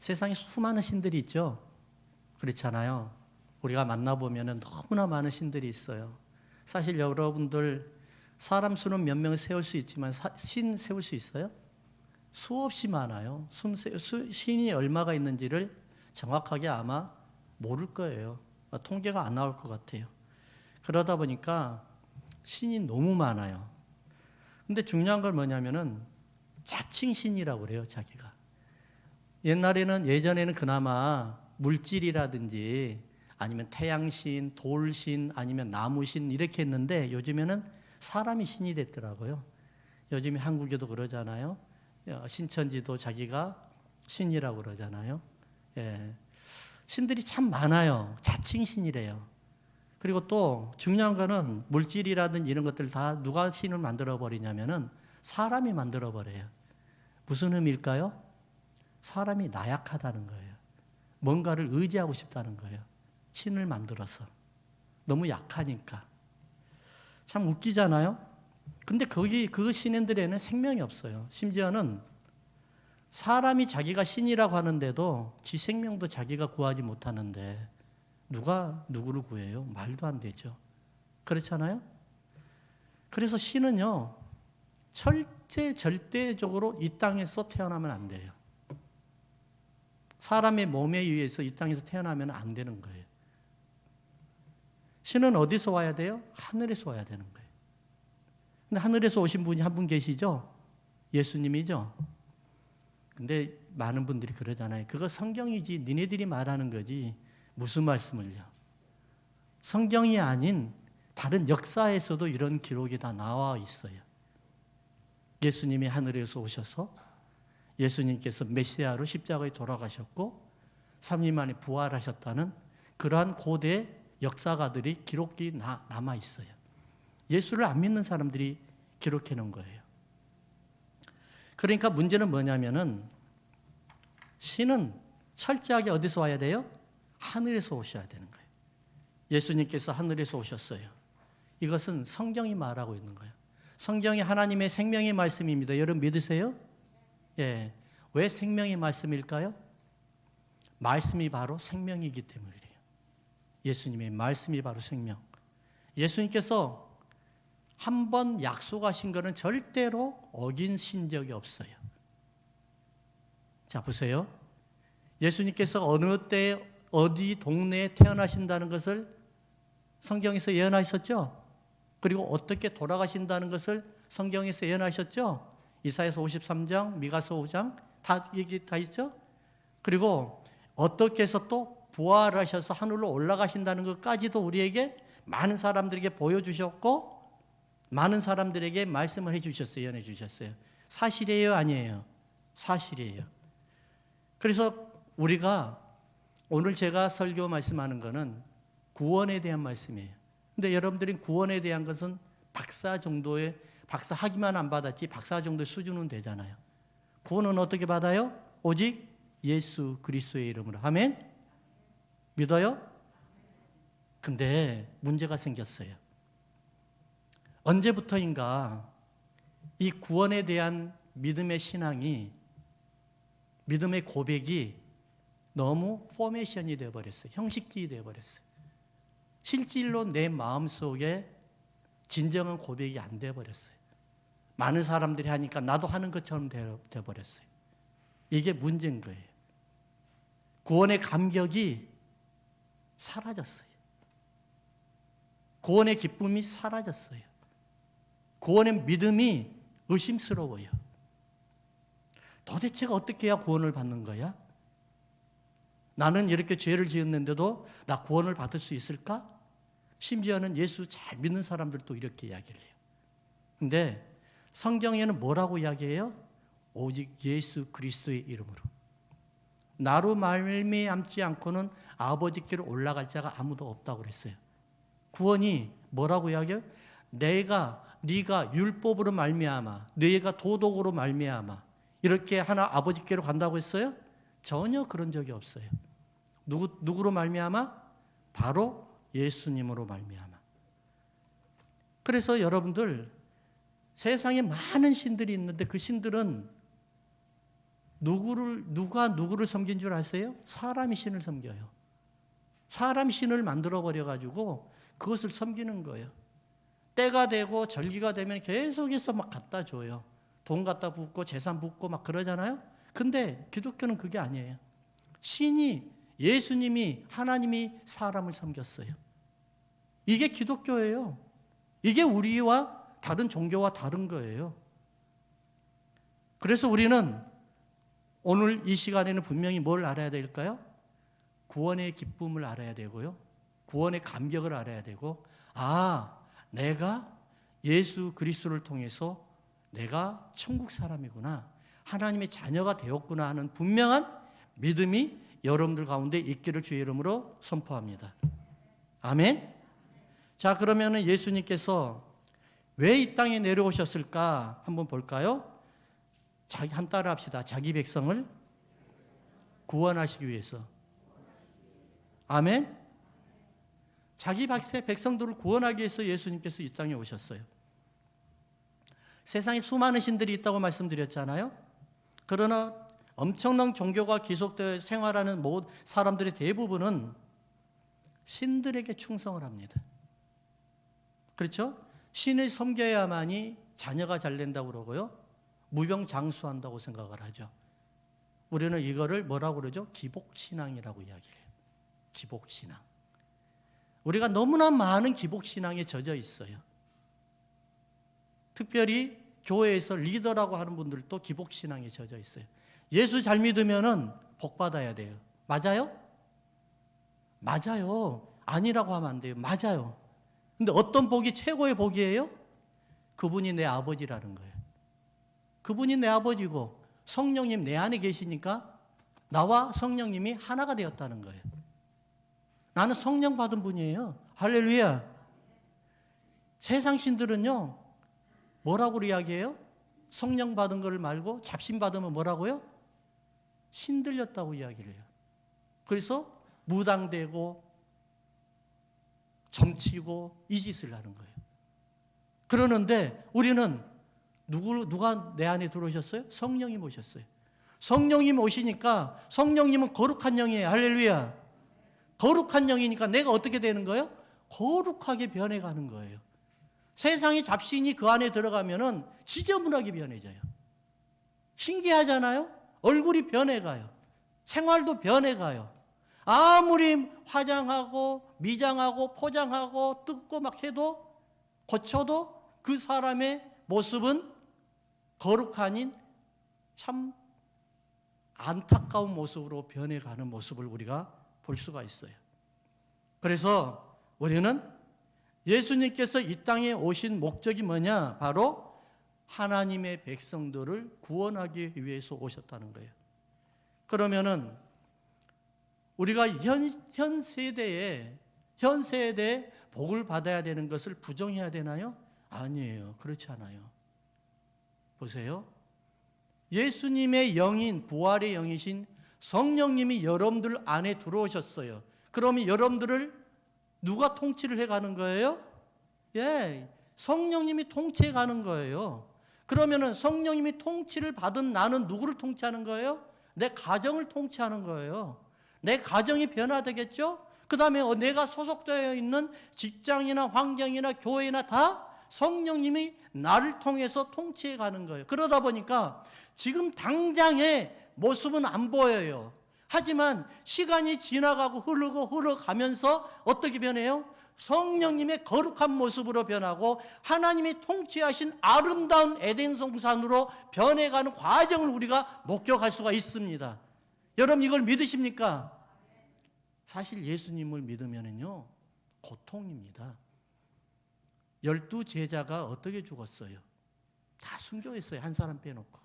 세상에 수많은 신들이 있죠. 그렇잖아요. 우리가 만나보면 너무나 많은 신들이 있어요. 사실 여러분들 사람 수는 몇 명 세울 수 있지만 신 세울 수 있어요? 수없이 많아요. 신이 얼마가 있는지를 정확하게 아마 모를 거예요. 통계가 안 나올 것 같아요. 그러다 보니까 신이 너무 많아요. 근데 중요한 걸 뭐냐면은 자칭 신이라고 그래요, 자기가. 예전에는 그나마 물질이라든지 아니면 태양신, 돌신, 아니면 나무신 이렇게 했는데 요즘에는 사람이 신이 됐더라고요. 요즘에 한국에도 그러잖아요. 신천지도 자기가 신이라고 그러잖아요. 예. 신들이 참 많아요. 자칭 신이래요. 그리고 또 중요한 거는 물질이라든지 이런 것들 다 누가 신을 만들어 버리냐면은 사람이 만들어 버려요. 무슨 의미일까요? 사람이 나약하다는 거예요. 뭔가를 의지하고 싶다는 거예요. 신을 만들어서. 너무 약하니까. 참 웃기잖아요? 근데 그 신들에는 생명이 없어요. 심지어는 사람이 자기가 신이라고 하는데도 지 생명도 자기가 구하지 못하는데 누가 누구를 구해요? 말도 안 되죠. 그렇잖아요? 그래서 신은요, 절대적으로 이 땅에서 태어나면 안 돼요. 사람의 몸에 의해서 이 땅에서 태어나면 안 되는 거예요. 신은 어디서 와야 돼요? 하늘에서 와야 되는 거예요. 근데 하늘에서 오신 분이 한 분 계시죠? 예수님이죠? 근데 많은 분들이 그러잖아요. 그거 성경이지, 니네들이 말하는 거지. 무슨 말씀을요? 성경이 아닌 다른 역사에서도 이런 기록이 다 나와 있어요. 예수님이 하늘에서 오셔서 예수님께서 메시아로 십자가에 돌아가셨고 3일 만에 부활하셨다는 그러한 고대 역사가들이 기록이 남아 있어요. 예수를 안 믿는 사람들이 기록해 놓은 거예요. 그러니까 문제는 뭐냐면은 신은 철저하게 어디서 와야 돼요? 하늘에서 오셔야 되는 거예요. 예수님께서 하늘에서 오셨어요. 이것은 성경이 말하고 있는 거예요. 성경이 하나님의 생명의 말씀입니다. 여러분 믿으세요? 예. 왜 생명의 말씀일까요? 말씀이 바로 생명이기 때문이에요. 예수님의 말씀이 바로 생명. 예수님께서 한 번 약속하신 것은 절대로 어긴신 적이 없어요. 자, 보세요. 예수님께서 어느 때, 어디 동네에 태어나신다는 것을 성경에서 예언하셨죠? 그리고 어떻게 돌아가신다는 것을 성경에서 예언하셨죠? 이사야서 53장, 미가서 5장 다 얘기 다 있죠? 그리고 어떻게 해서 또 부활하셔서 하늘로 올라가신다는 것까지도 우리에게 많은 사람들에게 보여주셨고 많은 사람들에게 말씀을 해주셨어요. 예언해 주셨어요. 사실이에요? 아니에요? 사실이에요. 그래서 우리가 오늘 제가 설교 말씀하는 것은 구원에 대한 말씀이에요. 근데 여러분들이 구원에 대한 것은 박사 정도의, 박사 학위만 안 받았지 박사 정도의 수준은 되잖아요. 구원은 어떻게 받아요? 오직 예수 그리스도의 이름으로. 아멘? 믿어요? 근데 문제가 생겼어요. 언제부터인가 이 구원에 대한 믿음의 신앙이, 믿음의 고백이 너무 포메이션이 되어버렸어요. 형식적이 되어버렸어요. 실질로 내 마음속에 진정한 고백이 안 되어버렸어요. 많은 사람들이 하니까 나도 하는 것처럼 되어버렸어요. 이게 문제인 거예요. 구원의 감격이 사라졌어요. 구원의 기쁨이 사라졌어요. 구원의 믿음이 의심스러워요. 도대체가 어떻게 해야 구원을 받는 거야? 나는 이렇게 죄를 지었는데도 나 구원을 받을 수 있을까? 심지어는 예수 잘 믿는 사람들도 이렇게 이야기를 해요. 근데 성경에는 뭐라고 이야기해요? 오직 예수 그리스도의 이름으로. 나로 말미암지 않고는 아버지께로 올라갈 자가 아무도 없다고 그랬어요. 구원이 뭐라고 이야기해요? 네가 율법으로 말미암아, 네가 도덕으로 말미암아 이렇게 하나 아버지께로 간다고 했어요? 전혀 그런 적이 없어요. 누구로 말미암아? 바로 예수님으로 말미암아. 그래서 여러분들 세상에 많은 신들이 있는데 그 신들은 누가 누구를 섬긴 줄 아세요? 사람이 신을 섬겨요. 사람이 신을 만들어 버려 가지고 그것을 섬기는 거예요. 때가 되고 절기가 되면 계속해서 막 갖다 줘요. 돈 갖다 붓고 재산 붓고 막 그러잖아요. 근데 기독교는 그게 아니에요. 신이, 예수님이, 하나님이 사람을 섬겼어요. 이게 기독교예요. 이게 우리와 다른 종교와 다른 거예요. 그래서 우리는 오늘 이 시간에는 분명히 뭘 알아야 될까요? 구원의 기쁨을 알아야 되고요. 구원의 감격을 알아야 되고, 내가 예수 그리스도를 통해서 내가 천국 사람이구나, 하나님의 자녀가 되었구나 하는 분명한 믿음이 여러분들 가운데 있기를 주의 이름으로 선포합니다. 아멘. 자, 그러면은 예수님께서 왜 이 땅에 내려오셨을까 한번 볼까요? 한 따라 합시다. 자기 백성을 구원하시기 위해서. 아멘. 자기 백성들을 구원하기 위해서 예수님께서 이 땅에 오셨어요. 세상에 수많은 신들이 있다고 말씀드렸잖아요. 그러나 엄청난 종교가 계속되어 생활하는 모든 사람들의 대부분은 신들에게 충성을 합니다. 그렇죠? 신을 섬겨야만이 자녀가 잘 된다고 그러고요. 무병장수한다고 생각을 하죠. 우리는 이거를 뭐라고 그러죠? 기복신앙이라고 이야기해요. 기복신앙. 우리가 너무나 많은 기복신앙에 젖어 있어요. 특별히 교회에서 리더라고 하는 분들도 기복신앙에 젖어 있어요. 예수 잘 믿으면은 복 받아야 돼요. 맞아요? 맞아요. 아니라고 하면 안 돼요. 맞아요. 근데 어떤 복이 최고의 복이에요? 그분이 내 아버지라는 거예요. 그분이 내 아버지고 성령님 내 안에 계시니까 나와 성령님이 하나가 되었다는 거예요. 나는 성령 받은 분이에요. 할렐루야. 세상 신들은요, 뭐라고 이야기해요? 성령 받은 걸 말고 잡신 받으면 뭐라고요? 신들렸다고 이야기를 해요. 그래서 무당되고 점치고 이 짓을 하는 거예요. 그러는데 우리는 누가 내 안에 들어오셨어요? 성령님 오셨어요. 성령님 오시니까 성령님은 거룩한 영이에요. 할렐루야. 거룩한 영이니까 내가 어떻게 되는 거예요? 거룩하게 변해가는 거예요. 세상의 잡신이 그 안에 들어가면은 지저분하게 변해져요. 신기하잖아요? 얼굴이 변해가요. 생활도 변해가요. 아무리 화장하고 미장하고 포장하고 뜯고 막 해도 고쳐도 그 사람의 모습은 거룩한 참 안타까운 모습으로 변해가는 모습을 우리가 볼 수가 있어요. 그래서 우리는 예수님께서 이 땅에 오신 목적이 뭐냐? 바로 하나님의 백성들을 구원하기 위해서 오셨다는 거예요. 그러면은 우리가 현 세대에 복을 받아야 되는 것을 부정해야 되나요? 아니에요. 그렇지 않아요. 보세요. 예수님의 영인, 부활의 영이신 성령님이 여러분들 안에 들어오셨어요. 그러면 여러분들을 누가 통치를 해가는 거예요? 성령님이 통치해가는 거예요. 그러면은 성령님이 통치를 받은 나는 누구를 통치하는 거예요? 내 가정을 통치하는 거예요. 내 가정이 변화되겠죠? 그 다음에 내가 소속되어 있는 직장이나 환경이나 교회나 다 성령님이 나를 통해서 통치해 가는 거예요. 그러다 보니까 지금 당장의 모습은 안 보여요. 하지만 시간이 지나가고 흘러가면서 어떻게 변해요? 성령님의 거룩한 모습으로 변하고 하나님이 통치하신 아름다운 에덴 동산으로 변해가는 과정을 우리가 목격할 수가 있습니다. 여러분 이걸 믿으십니까? 사실 예수님을 믿으면은요 고통입니다. 12제자가 어떻게 죽었어요? 다 순교했어요. 한 사람 빼놓고.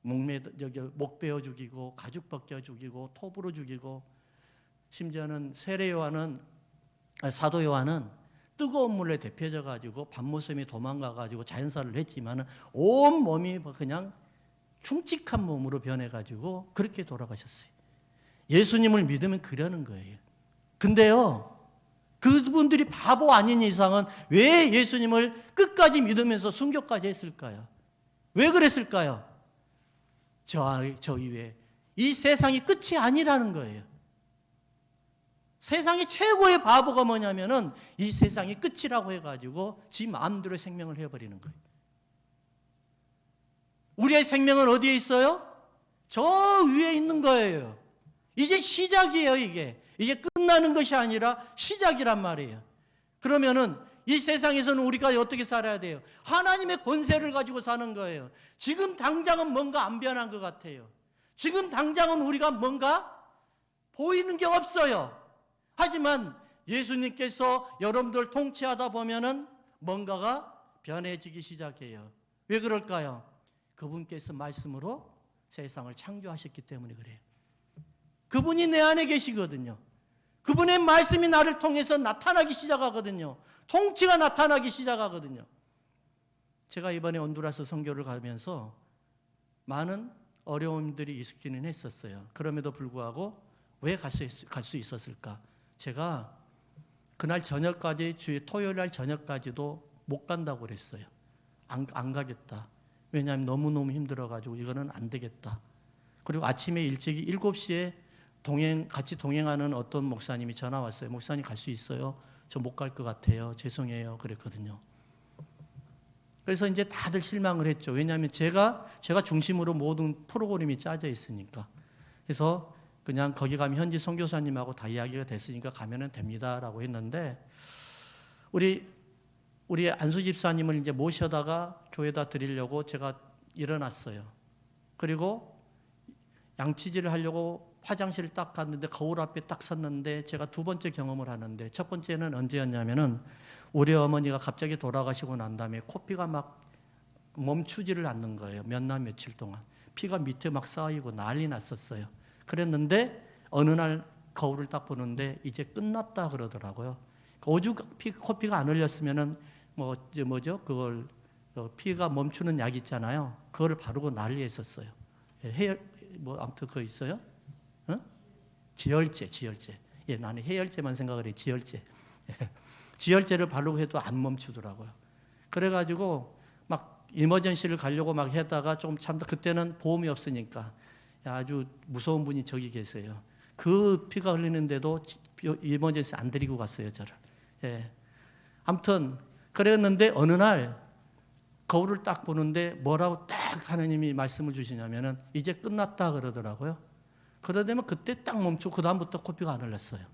목 베어 죽이고 가죽 벗겨 죽이고 톱으로 죽이고 심지어는 사도 요한은 뜨거운 물에 데펴져 가지고 밤모섬에 도망가 가지고 자연사를 했지만은 온 몸이 그냥 흉측한 몸으로 변해 가지고 그렇게 돌아가셨어요. 예수님을 믿으면 그러는 거예요. 근데요, 그분들이 바보 아닌 이상은 왜 예수님을 끝까지 믿으면서 순교까지 했을까요? 왜 그랬을까요? 저 이외에. 이 세상이 끝이 아니라는 거예요. 세상의 최고의 바보가 뭐냐면은 이 세상이 끝이라고 해가지고 지 마음대로 생명을 해버리는 거예요. 우리의 생명은 어디에 있어요? 저 위에 있는 거예요. 이제 시작이에요, 이게. 이게 끝나는 것이 아니라 시작이란 말이에요. 그러면은 이 세상에서는 우리가 어떻게 살아야 돼요? 하나님의 권세를 가지고 사는 거예요. 지금 당장은 뭔가 안 변한 것 같아요. 지금 당장은 우리가 뭔가 보이는 게 없어요. 하지만 예수님께서 여러분들 통치하다 보면은 뭔가가 변해지기 시작해요. 왜 그럴까요? 그분께서 말씀으로 세상을 창조하셨기 때문에 그래요. 그분이 내 안에 계시거든요. 그분의 말씀이 나를 통해서 나타나기 시작하거든요. 통치가 나타나기 시작하거든요. 제가 이번에 온두라스 선교를 가면서 많은 어려움들이 있기는 했었어요. 그럼에도 불구하고 왜 갈 수 있었을까? 제가 그날 저녁까지, 토요일 날 저녁까지도 못 간다고 그랬어요. 안 가겠다. 왜냐하면 너무너무 힘들어가지고 이거는 안 되겠다. 그리고 아침에 일찍이 7시에 같이 동행하는 어떤 목사님이 전화 왔어요. 목사님 갈 수 있어요? 저 못 갈 것 같아요. 죄송해요. 그랬거든요. 그래서 이제 다들 실망을 했죠. 왜냐하면 제가 중심으로 모든 프로그램이 짜져 있으니까. 그래서 그냥 거기 가면 현지 선교사님하고 다 이야기가 됐으니까 가면은 됩니다라고 했는데 우리 안수 집사님을 이제 모셔다가 교회에다 드리려고 제가 일어났어요. 그리고 양치질을 하려고 화장실을 딱 갔는데 거울 앞에 딱 섰는데 제가 두 번째 경험을 하는데 첫 번째는 언제였냐면은 우리 어머니가 갑자기 돌아가시고 난 다음에 코피가 막 멈추지를 않는 거예요. 몇 날 며칠 동안. 피가 밑에 막 쌓이고 난리 났었어요. 그랬는데 어느 날 거울을 딱 보는데 이제 끝났다 그러더라고요. 오죽 코피가 안 흘렸으면은 그걸 피가 멈추는 약 있잖아요. 그거를 바르고 난리했었어요. 아무튼 그거 있어요? 지혈제. 예, 나는 해열제만 생각을 해. 지혈제. 지혈제를 바르고 해도 안 멈추더라고요. 그래가지고 막 이머전시를 가려고 막 하다가 조금 참다. 그때는 보험이 없으니까 아주 무서운 분이 저기 계세요. 그 피가 흘리는데도 이머전시 안 데리고 갔어요, 저를. 예. 아무튼 그랬는데 어느 날 거울을 딱 보는데 뭐라고 딱 하나님이 말씀을 주시냐면은 이제 끝났다 그러더라고요. 그러다면 그때 딱 멈추고 그 다음부터 코피가 안 흘렀어요.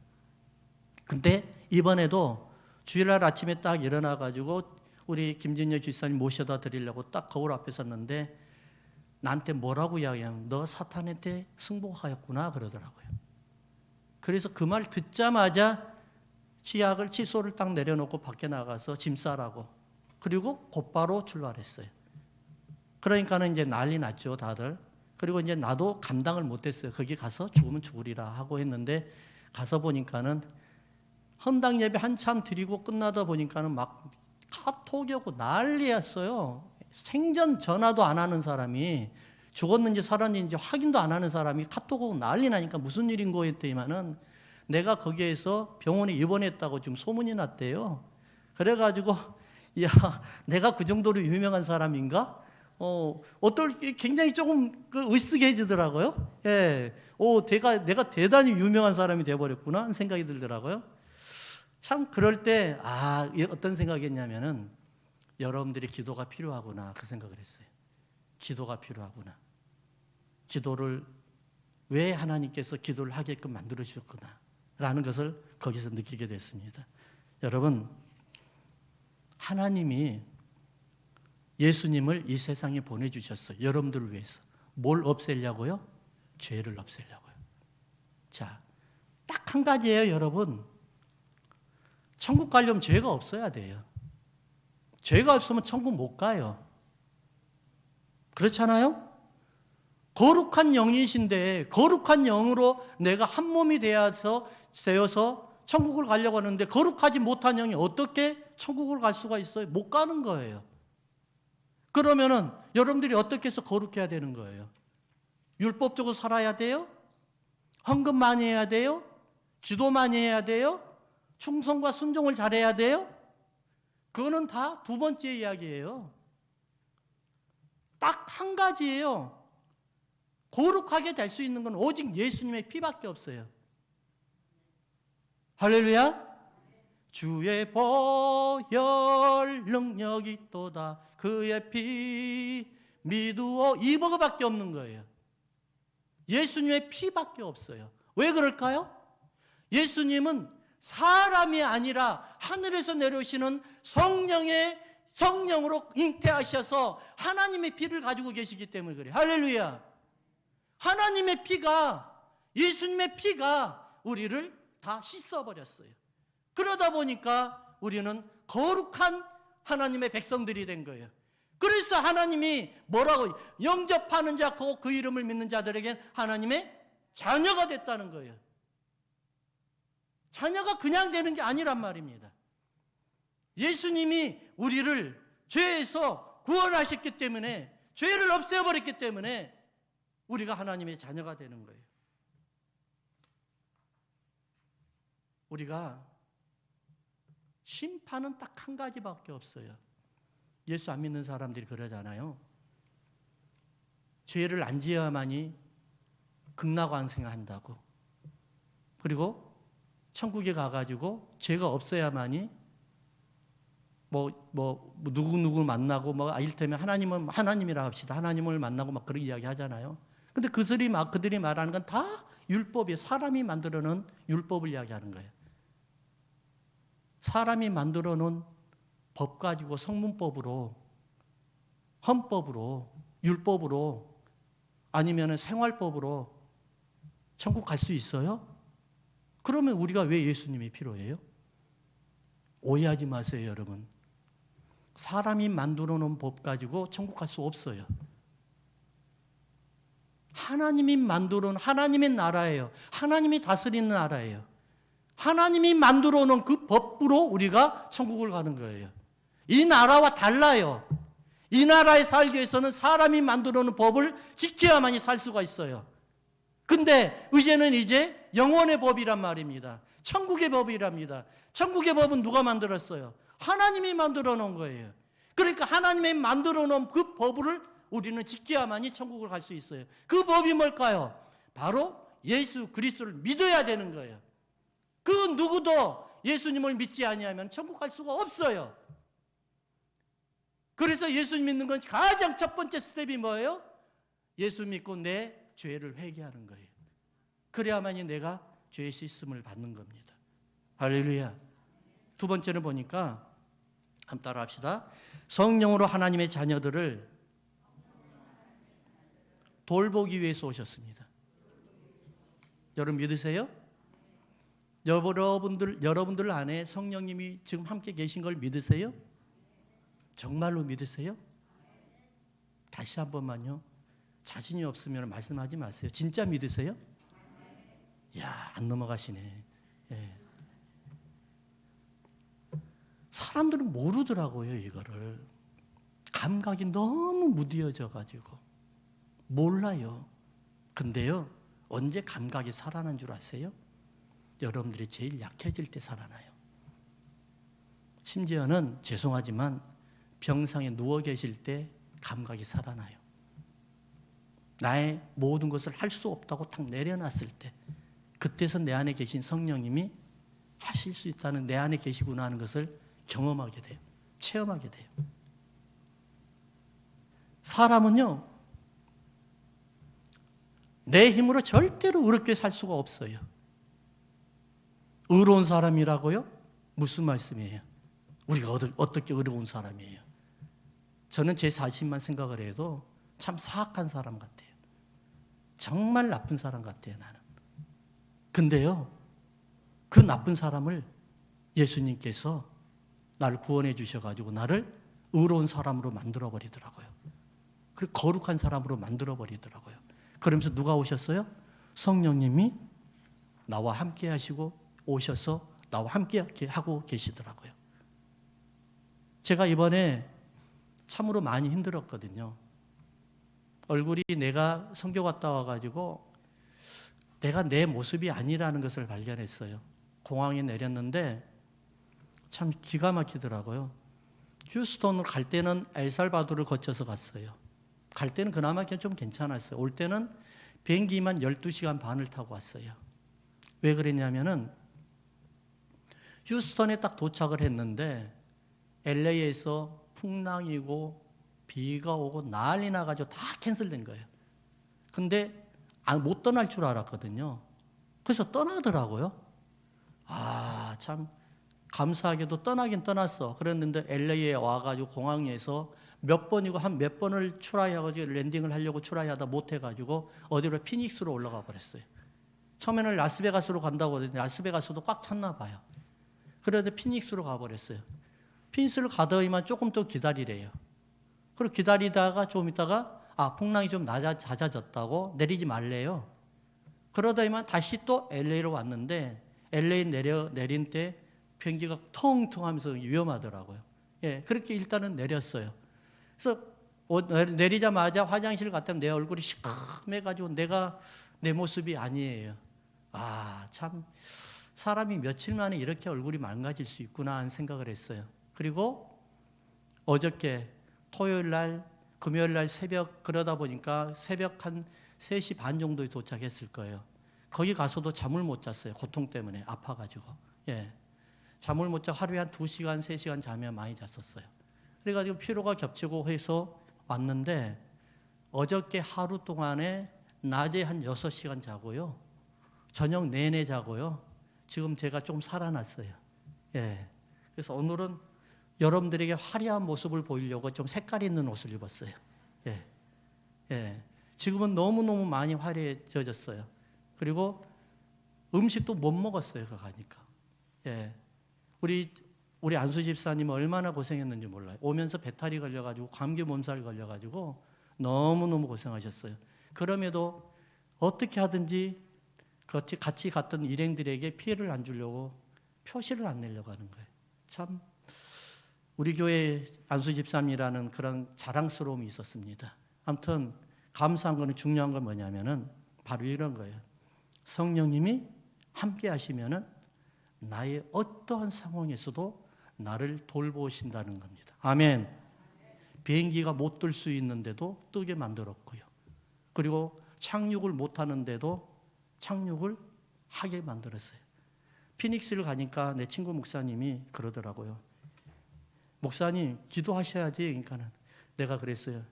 근데 이번에도 주일날 아침에 딱 일어나가지고 우리 김진여 집사님 모셔다 드리려고 딱 거울 앞에 섰는데 나한테 뭐라고 이야기하면 너 사탄한테 승복하였구나 그러더라고요. 그래서 그 말 듣자마자 칫솔을 딱 내려놓고 밖에 나가서 짐 싸라고. 그리고 곧바로 출발했어요. 그러니까는 이제 난리 났죠, 다들. 그리고 이제 나도 감당을 못했어요. 거기 가서 죽으면 죽으리라 하고 했는데 가서 보니까는 헌당 예배 한참 드리고 끝나다 보니까는 막 카톡이 오고 난리였어요. 생전 전화도 안 하는 사람이 죽었는지 살았는지 확인도 안 하는 사람이 카톡 오고 난리 나니까 무슨 일인 거였더니만은 내가 거기에서 병원에 입원했다고 지금 소문이 났대요. 그래가지고 야, 내가 그 정도로 유명한 사람인가? 굉장히 조금 으쓱해지더라고요. 예. 내가 대단히 유명한 사람이 되어버렸구나 하는 생각이 들더라고요. 참, 그럴 때, 어떤 생각이 했냐면은, 여러분들이 기도가 필요하구나, 그 생각을 했어요. 기도가 필요하구나. 기도를, 왜 하나님께서 기도를 하게끔 만들어주셨구나, 라는 것을 거기서 느끼게 됐습니다. 여러분, 하나님이 예수님을 이 세상에 보내주셨어요. 여러분들을 위해서. 뭘 없애려고요? 죄를 없애려고요. 자, 딱 한 가지예요, 여러분. 천국 가려면 죄가 없어야 돼요. 죄가 없으면 천국 못 가요. 그렇잖아요? 거룩한 영이신데 거룩한 영으로 내가 한 몸이 되어서 천국을 가려고 하는데 거룩하지 못한 영이 어떻게 천국을 갈 수가 있어요? 못 가는 거예요. 그러면은 여러분들이 어떻게 해서 거룩해야 되는 거예요? 율법적으로 살아야 돼요? 헌금 많이 해야 돼요? 기도 많이 해야 돼요? 충성과 순종을 잘해야 돼요? 그거는 다 두 번째 이야기예요. 딱 한 가지예요. 거룩하게 될 수 있는 건 오직 예수님의 피밖에 없어요. 할렐루야. 주의 보혈 능력이 있도다. 그의 피 믿으오. 이거밖에 없는 거예요. 예수님의 피밖에 없어요. 왜 그럴까요? 예수님은 사람이 아니라 하늘에서 내려오시는 성령으로 잉태하셔서 하나님의 피를 가지고 계시기 때문에 그래요. 할렐루야. 하나님의 피가, 예수님의 피가 우리를 다 씻어버렸어요. 그러다 보니까 우리는 거룩한 하나님의 백성들이 된 거예요. 그래서 하나님이 뭐라고, 영접하는 자, 그 이름을 믿는 자들에겐 하나님의 자녀가 됐다는 거예요. 자녀가 그냥 되는 게 아니란 말입니다. 예수님이 우리를 죄에서 구원하셨기 때문에, 죄를 없애버렸기 때문에 우리가 하나님의 자녀가 되는 거예요. 우리가 심판은 딱 한 가지밖에 없어요. 예수 안 믿는 사람들이 그러잖아요. 죄를 안 지어야만이 극락완생을 한다고. 그리고 천국에 가가지고 죄가 없어야만이 누구 만나고 이를테면 하나님이라 합시다. 하나님을 만나고 막 그런 이야기 하잖아요. 근데 그들이 말하는 건 다 율법이에요. 사람이 만들어 놓은 율법을 이야기하는 거예요. 사람이 만들어 놓은 법 가지고 성문법으로, 헌법으로, 율법으로, 아니면 생활법으로 천국 갈 수 있어요? 그러면 우리가 왜 예수님이 필요해요? 오해하지 마세요, 여러분. 사람이 만들어 놓은 법 가지고 천국 갈 수 없어요. 하나님이 만들어 놓은 하나님의 나라예요. 하나님이 다스리는 나라예요. 하나님이 만들어 놓은 그 법으로 우리가 천국을 가는 거예요. 이 나라와 달라요. 이 나라에 살기 위해서는 사람이 만들어 놓은 법을 지켜야만이 살 수가 있어요. 근데 이제는 영원의 법이란 말입니다. 천국의 법이랍니다. 천국의 법은 누가 만들었어요? 하나님이 만들어 놓은 거예요. 그러니까 하나님이 만들어 놓은 그 법을 우리는 지켜야만이 천국을 갈 수 있어요. 그 법이 뭘까요? 바로 예수 그리스도를 믿어야 되는 거예요. 그 누구도 예수님을 믿지 아니하면 천국 갈 수가 없어요. 그래서 예수 믿는 건 가장 첫 번째 스텝이 뭐예요? 예수 믿고 내 죄를 회개하는 거예요. 그래야만이 내가 죄의 씻음을 받는 겁니다. 할렐루야. 두 번째는 보니까 한번 따라 합시다. 성령으로 하나님의 자녀들을 돌보기 위해서 오셨습니다. 여러분 믿으세요? 여러분들 안에 성령님이 지금 함께 계신 걸 믿으세요? 정말로 믿으세요? 다시 한 번만요. 자신이 없으면 말씀하지 마세요. 진짜 믿으세요? 야, 안 넘어가시네. 예. 사람들은 모르더라고요, 이거를. 감각이 너무 무뎌져 가지고 몰라요. 근데요, 언제 감각이 살아난 줄 아세요? 여러분들이 제일 약해질 때 살아나요. 심지어는 죄송하지만 병상에 누워 계실 때 감각이 살아나요. 나의 모든 것을 할 수 없다고 탁 내려놨을 때, 그때서 내 안에 계신 성령님이 하실 수 있다는, 내 안에 계시구나 하는 것을 경험하게 돼요. 체험하게 돼요. 사람은요, 내 힘으로 절대로 의롭게 살 수가 없어요. 의로운 사람이라고요? 무슨 말씀이에요? 우리가 어떻게 의로운 사람이에요? 저는 제 자신만 생각을 해도 참 사악한 사람 같아요. 정말 나쁜 사람 같아요, 나는. 근데요, 그 나쁜 사람을 예수님께서 나를 구원해 주셔가지고 나를 의로운 사람으로 만들어버리더라고요. 그리고 거룩한 사람으로 만들어버리더라고요. 그러면서 누가 오셨어요? 성령님이 나와 함께 하시고 오셔서 나와 함께 하고 계시더라고요. 제가 이번에 참으로 많이 힘들었거든요. 얼굴이 내가 선교 갔다 와가지고 내가 내 모습이 아니라는 것을 발견했어요. 공항에 내렸는데 참 기가 막히더라고요. 휴스턴으로 갈 때는 엘살바도르를 거쳐서 갔어요. 갈 때는 그나마 좀 괜찮았어요. 올 때는 비행기만 12시간 반을 타고 왔어요. 왜 그랬냐면은 휴스턴에 딱 도착을 했는데 LA에서 풍랑이고 비가 오고 난리 나가지고 다 캔슬된 거예요. 근데 못 떠날 줄 알았거든요. 그래서 떠나더라고요. 참 감사하게도 떠나긴 떠났어. 그랬는데 LA에 와가지고 공항에서 몇 번이고 한 몇 번을 트라이해가지고 랜딩을 하려고 트라이하다 못해가지고 어디로 피닉스로 올라가 버렸어요. 처음에는 라스베가스로 간다고 하더니 라스베가스도 꽉 찼나 봐요. 그래서 피닉스로 가버렸어요. 피닉스를 가더니만 조금 더 기다리래요. 그리고 기다리다가 좀 있다가 풍랑이 좀 잦아졌다고 내리지 말래요. 그러더니만 다시 또 LA로 왔는데 LA 내린 때 비행기가 텅텅하면서 위험하더라고요. 예, 그렇게 일단은 내렸어요. 그래서 내리자마자 화장실 갔더니 내 얼굴이 시커매가지고 내가 내 모습이 아니에요. 참 사람이 며칠 만에 이렇게 얼굴이 망가질 수 있구나 하는 생각을 했어요. 그리고 어저께 토요일 날 금요일 날 새벽 그러다 보니까 새벽 한 3시 반 정도에 도착했을 거예요. 거기 가서도 잠을 못 잤어요. 고통 때문에 아파가지고. 예. 잠을 못 자 하루에 한 2시간, 3시간 자면 많이 잤었어요. 그래가지고 피로가 겹치고 해서 왔는데 어저께 하루 동안에 낮에 한 6시간 자고요. 저녁 내내 자고요. 지금 제가 좀 살아났어요. 예. 그래서 오늘은 여러분들에게 화려한 모습을 보이려고 좀 색깔 있는 옷을 입었어요. 예. 예. 지금은 너무너무 많이 화려해졌어요. 그리고 음식도 못 먹었어요. 그 가니까. 예. 우리 안수 집사님은 얼마나 고생했는지 몰라요. 오면서 배탈이 걸려가지고 감기 몸살 걸려가지고 너무너무 고생하셨어요. 그럼에도 어떻게 하든지 같이 갔던 일행들에게 피해를 안 주려고 표시를 안 내려고 하는 거예요. 참 우리 교회 안수 집사님이라는 그런 자랑스러움이 있었습니다. 아무튼 감사한 거는 중요한 건 뭐냐면은 바로 이런 거예요. 성령님이 함께 하시면은 나의 어떠한 상황에서도 나를 돌보신다는 겁니다. 아멘. 비행기가 못 뜰 수 있는데도 뜨게 만들었고요. 그리고 착륙을 못 하는데도 착륙을 하게 만들었어요. 피닉스를 가니까 내 친구 목사님이 그러더라고요. 목사님 기도하셔야지. 그러니까는 내가 그랬어요.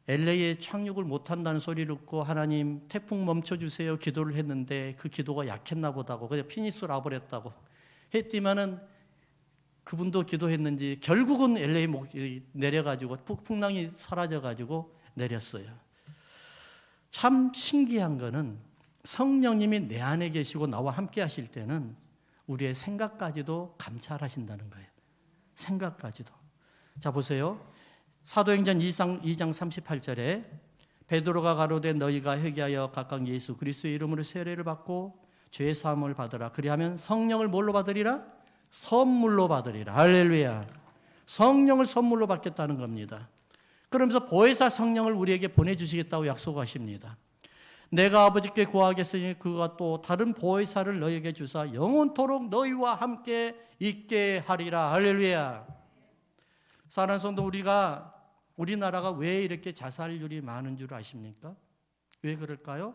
LA에 착륙을 못한다는 소리를 듣고 하나님 태풍 멈춰주세요 기도를 했는데 그 기도가 약했나 보다고 그냥 피닉스로 와버렸다고 했지만은 그분도 기도했는지 결국은 LA 내려가지고 풍랑이 사라져가지고 내렸어요. 참 신기한 거는 성령님이 내 안에 계시고 나와 함께 하실 때는 우리의 생각까지도 감찰하신다는 거예요. 생각까지도. 자 보세요. 사도행전 2장 38절에 베드로가 가로되 너희가 회개하여 각각 예수 그리스도의 이름으로 세례를 받고 죄 사함을 받으라. 그리하면 성령을 뭘로 받으리라? 선물로 받으리라. 할렐루야. 성령을 선물로 받겠다는 겁니다. 그러면서 보혜사 성령을 우리에게 보내주시겠다고 약속하십니다. 내가 아버지께 구하겠으니 그가 또 다른 보혜사를 너희에게 주사 영원토록 너희와 함께 있게 하리라. 할렐루야. 사랑하는 성도, 우리나라가 왜 이렇게 자살률이 많은 줄 아십니까? 왜 그럴까요?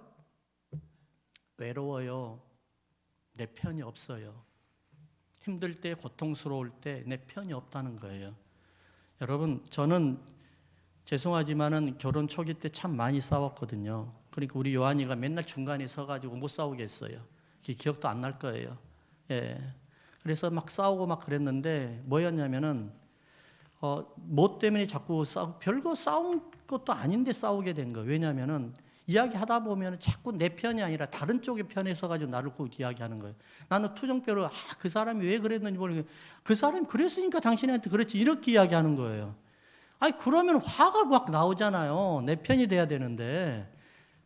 외로워요. 내 편이 없어요. 힘들 때, 고통스러울 때 내 편이 없다는 거예요. 여러분, 저는 죄송하지만은 결혼 초기 때 참 많이 싸웠거든요. 그러니까 우리 요한이가 맨날 중간에 서가지고 못 싸우게 했어요. 기억도 안 날 거예요. 예. 그래서 막 싸우고 막 그랬는데 뭐였냐면은 뭐 때문에 자꾸 별거 싸운 것도 아닌데 싸우게 된 거예요. 왜냐면은 이야기하다 보면 자꾸 내 편이 아니라 다른 쪽의 편에 서가지고 나를 꼭 이야기하는 거예요. 나는 투정표로 그 사람이 왜 그랬는지 모르겠어요. 그 사람이 그랬으니까 당신한테 그랬지 이렇게 이야기하는 거예요. 아니 그러면 화가 막 나오잖아요. 내 편이 돼야 되는데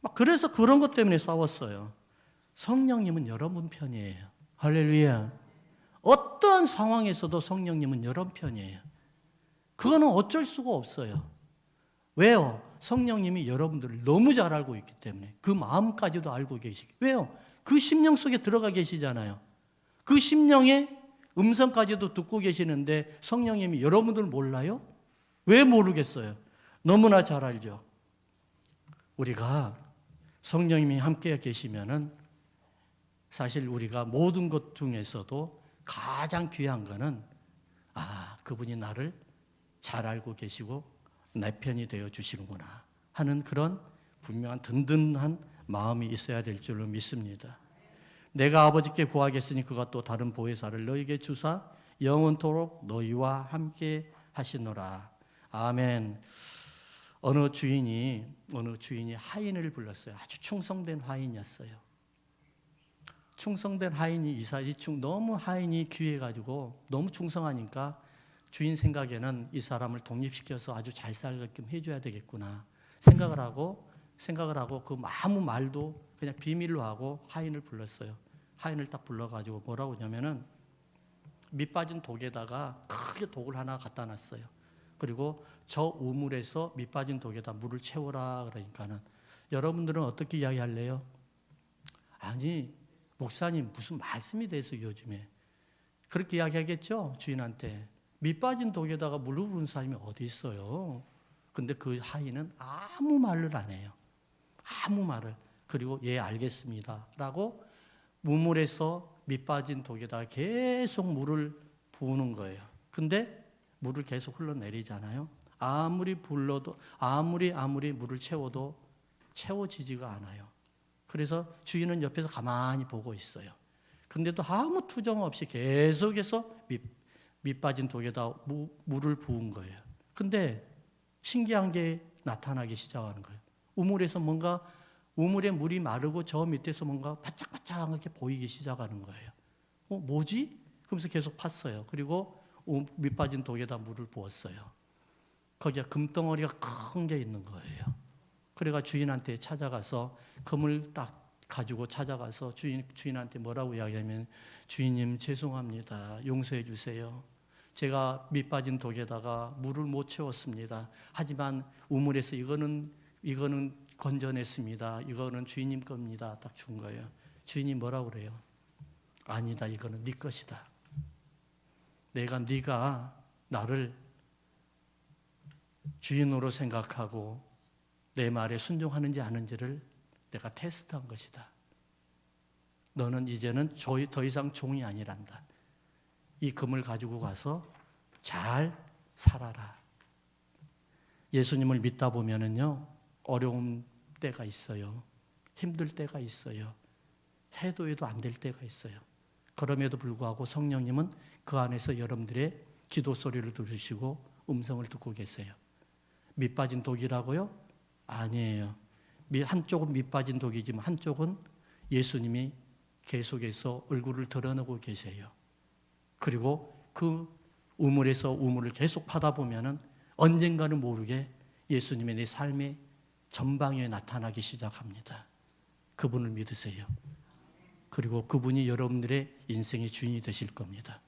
막 그래서 그런 것 때문에 싸웠어요. 성령님은 여러분 편이에요. 할렐루야. 어떠한 상황에서도 성령님은 여러분 편이에요. 그거는 어쩔 수가 없어요. 왜요? 성령님이 여러분들을 너무 잘 알고 있기 때문에 그 마음까지도 알고 계시기. 왜요? 그 심령 속에 들어가 계시잖아요. 그 심령의 음성까지도 듣고 계시는데 성령님이 여러분들 몰라요? 왜 모르겠어요? 너무나 잘 알죠. 우리가 성령님이 함께 계시면은 사실 우리가 모든 것 중에서도 가장 귀한 거는 그분이 나를 잘 알고 계시고 내 편이 되어 주시는구나 하는 그런 분명한 든든한 마음이 있어야 될 줄로 믿습니다. 내가 아버지께 구하겠으니 그가 또 다른 보혜사를 너희에게 주사 영원토록 너희와 함께 하시노라. 아멘. 어느 주인이 하인을 불렀어요. 아주 충성된 하인이었어요. 충성된 하인이 너무 하인이 귀해가지고 너무 충성하니까 주인 생각에는 이 사람을 독립시켜서 아주 잘 살게끔 해줘야 되겠구나 생각을 하고 그 아무 말도 그냥 비밀로 하고 하인을 불렀어요. 하인을 딱 불러가지고 뭐라고 하냐면은 밑 빠진 독에다가 크게 독을 하나 갖다 놨어요. 그리고 저 우물에서 밑 빠진 독에다 물을 채워라 그러니까는 여러분들은 어떻게 이야기할래요? 아니 목사님 무슨 말씀이 돼서 요즘에 그렇게 이야기하겠죠? 주인한테 밑 빠진 독에다가 물을 부은 사람이 어디 있어요? 근데 그 하인은 아무 말을 안 해요. 아무 말을. 그리고 예 알겠습니다 라고 우물에서 밑 빠진 독에다가 계속 물을 부으는 거예요. 근데 물을 계속 흘러내리잖아요. 아무리 불러도 아무리 물을 채워도 채워지지가 않아요. 그래서 주인은 옆에서 가만히 보고 있어요. 근데도 아무 투정 없이 계속해서 밑 빠진 독에다 물을 부은 거예요. 근데 신기한 게 나타나기 시작하는 거예요. 우물에 물이 마르고 저 밑에서 뭔가 바짝바짝하게 보이기 시작하는 거예요. 뭐지? 그러면서 계속 팠어요. 그리고 밑 빠진 독에다 물을 부었어요. 거기에 금덩어리가 큰 게 있는 거예요. 그래가 주인한테 찾아가서 금을 딱 가지고 찾아가서 주인한테 뭐라고 이야기하면 주인님 죄송합니다. 용서해 주세요. 제가 밑 빠진 독에다가 물을 못 채웠습니다. 하지만 우물에서 이거는 건져냈습니다. 이거는 주인님 겁니다. 딱 준 거예요. 주인이 뭐라고 그래요? 아니다. 이거는 네 것이다. 네가 나를 주인으로 생각하고 내 말에 순종하는지 아는지를 내가 테스트한 것이다. 너는 이제는 더 이상 종이 아니란다. 이 금을 가지고 가서 잘 살아라. 예수님을 믿다 보면은요, 어려운 때가 있어요. 힘들 때가 있어요. 해도 안 될 때가 있어요. 그럼에도 불구하고 성령님은 그 안에서 여러분들의 기도 소리를 들으시고 음성을 듣고 계세요. 밑 빠진 독이라고요? 아니에요. 한쪽은 밑 빠진 독이지만 한쪽은 예수님이 계속해서 얼굴을 드러내고 계세요. 그리고 그 우물에서 우물을 계속 파다 보면은 언젠가는 모르게 예수님의 내 삶의 전방에 나타나기 시작합니다. 그분을 믿으세요. 그리고 그분이 여러분들의 인생의 주인이 되실 겁니다.